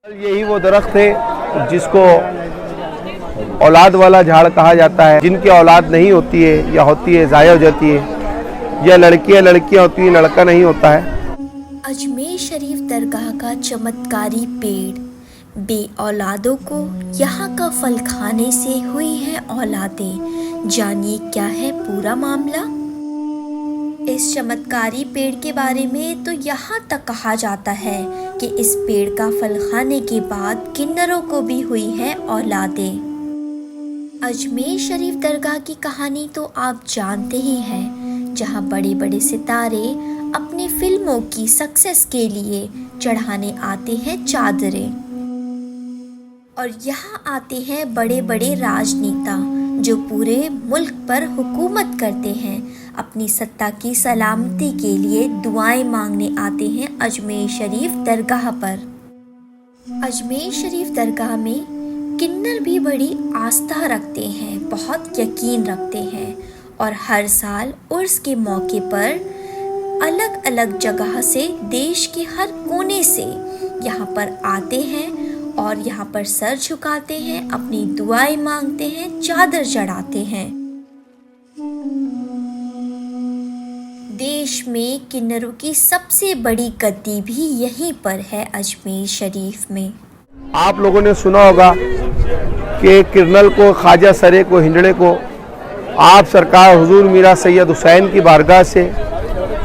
यही वो दरख्त है जिसको औलाद वाला झाड़ कहा जाता है। जिनकी औलाद नहीं होती है या होती है ज़ाया हो जाती है, या लड़कियां होती हैं लड़का नहीं होता है। अजमेर शरीफ दरगाह का चमत्कारी पेड़ बे औलादों को यहाँ का फल खाने से हुई हैं औलादें। जानिए क्या है पूरा मामला। इस चमत्कारी पेड़ के बारे में तो यहाँ तक कहा जाता है कि इस पेड़ का फल खाने के बाद किन्नरों को भी हुई हैं औलादें। अजमेर शरीफ दरगाह की कहानी तो आप जानते ही हैं, जहाँ बड़े बड़े सितारे अपने फिल्मों की सक्सेस के लिए चढ़ाने आते हैं चादरें, और यहाँ आते हैं बड़े बड़े राजनेता जो पूरे मुल्क पर हुकूमत करते हैं। अपनी सत्ता की सलामती के लिए दुआएं मांगने आते हैं अजमेर शरीफ दरगाह पर। अजमेर शरीफ दरगाह में किन्नर भी बड़ी आस्था रखते हैं, बहुत यकीन रखते हैं, और हर साल उर्स के मौके पर अलग अलग जगह से देश के हर कोने से यहाँ पर आते हैं और यहाँ पर सर झुकाते हैं, अपनी दुआएं मांगते हैं, चादर चढ़ाते हैं। देश में किन्नरों की सबसे बड़ी गद्दी भी यहीं पर है, अजमेर शरीफ में। आप लोगों ने सुना होगा कि किरनल को, ख्वाजा सरे को, हिंडड़े को आप सरकार हुजूर मीरा सैयद हुसैन की बारगाह से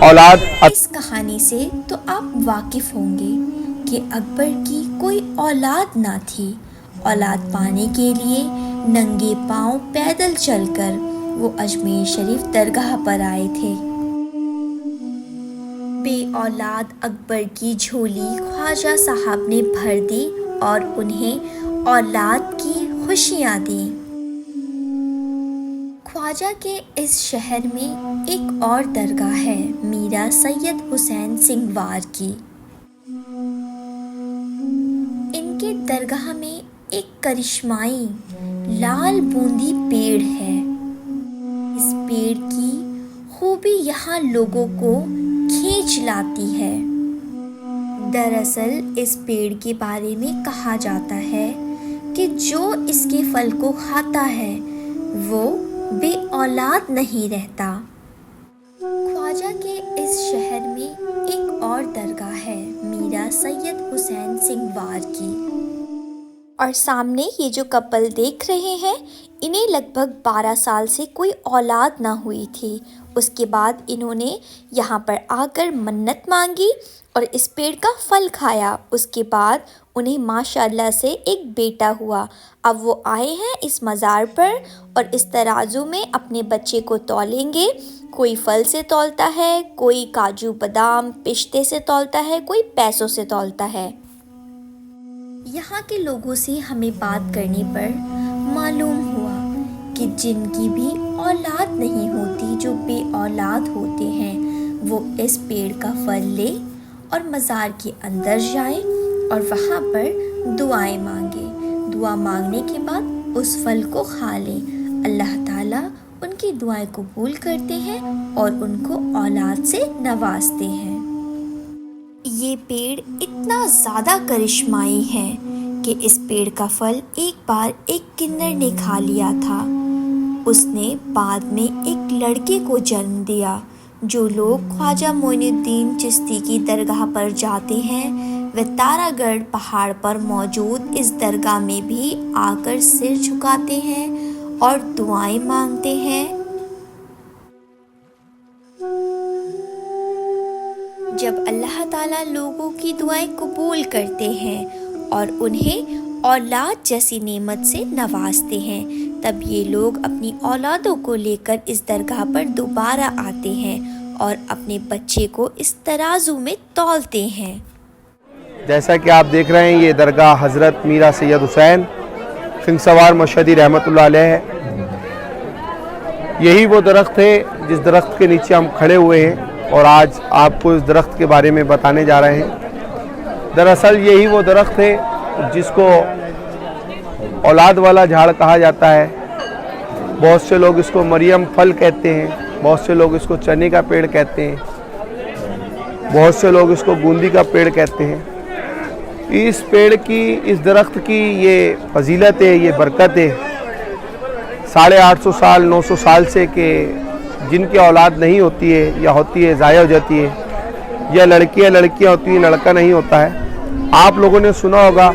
औलाद। इस कहानी से तो आप वाकिफ होंगे कि अकबर की कोई औलाद ना थी। औलाद पाने के लिए नंगे पांव पैदल चलकर वो अजमेर शरीफ दरगाह पर आए थे। बे औलाद अकबर की झोली ख्वाजा साहब ने भर दी और उन्हें औलाद की खुशियाँ दी। ख्वाजा के इस शहर में एक और दरगाह है, मीरा सैयद हुसैन सिंगवार की। इनके दरगाह में एक करिश्माई लाल बूंदी पेड़ है। इस पेड़ की खूबी यहाँ लोगों को खींच लाती है। दरअसल इस पेड़ के बारे में कहा जाता है कि जो इसके फल को खाता है वो बे औलाद नहीं रहता। ख्वाजा के इस शहर में एक और दरगाह है, मीरा सैयद हुसैन सिंगवार की। और सामने ये जो कपल देख रहे हैं, इन्हें लगभग 12 साल से कोई औलाद ना हुई थी। उसके बाद इन्होंने यहाँ पर आकर मन्नत मांगी और इस पेड़ का फल खाया। उसके बाद उन्हें माशाअल्लाह से एक बेटा हुआ। अब वो आए हैं इस मज़ार पर और इस तराजू में अपने बच्चे को तौलेंगे। कोई फल से तौलता है, कोई काजू बादाम पिस्ते से तौलता है, कोई पैसों से तौलता है। यहाँ के लोगों से हमें बात करने पर मालूम हुआ कि जिनकी भी औलाद नहीं होती, जो बे औलाद होते हैं, वो इस पेड़ का फल ले और मज़ार के अंदर जाए और वहाँ पर दुआएं मांगे। दुआ मांगने के बाद उस फल को खा लें। अल्लाह ताला उनकी दुआएं कबूल करते हैं और उनको औलाद से नवाजते हैं। ये पेड़ इतना ज़्यादा करिश्माई है कि इस पेड़ का फल एक बार एक किन्नर ने खा लिया था। उसने बाद में एक लड़के को जन्म दिया। जो लोग ख्वाजा मोइनुद्दीन चिश्ती की दरगाह पर जाते हैं, वे तारागढ़ पहाड़ पर मौजूद इस दरगाह में भी आकर सिर झुकाते हैं और दुआएं मांगते हैं। जब अल्लाह ताला लोगों की दुआएं कबूल करते हैं और उन्हें औलाद जैसी नेमत से नवाजते हैं, तब ये लोग अपनी औलादों को लेकर इस दरगाह पर दोबारा आते हैं और अपने बच्चे को इस तराजू में तौलते हैं। जैसा कि आप देख रहे हैं, ये दरगाह हज़रत मीरा सैयद हुसैन सिंगसवार मशहदी रहमतुल्लाह अलैह है। यही वो दरख्त है जिस दरख्त के नीचे हम खड़े हुए हैं और आज आपको इस दरख्त के बारे में बताने जा रहे हैं। दरअसल यही वो दरख्त है जिसको औलाद वाला झाड़ कहा जाता है। बहुत से लोग इसको मरियम फल कहते हैं, बहुत से लोग इसको चने का पेड़ कहते हैं, बहुत से लोग इसको बूंदी का पेड़ कहते हैं। اس پیڑ کی, اس درخت کی یہ فضیلت ہے, یہ برکت ہے 850 سال 900 سال سے کہ جن کی اولاد نہیں ہوتی ہے یا ہوتی ہے ضائع ہو جاتی ہے, یا لڑکیاں ہوتی ہیں لڑکا نہیں ہوتا ہے. آپ لوگوں نے سنا ہوگا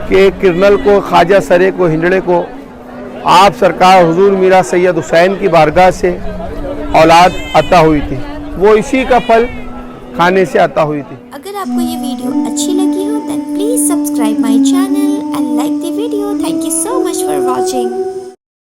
کہ کرنل کو, خواجہ سرے کو, ہنجڑے کو آپ سرکار حضور میرا سید حسین کی بارگاہ سے اولاد عطا ہوئی تھی, وہ اسی کا پھل کھانے سے عطا ہوئی تھی. اگر آپ کو یہ ویڈیو اچھی لگی ہو then please subscribe my channel and like the video. Thank you so much for watching.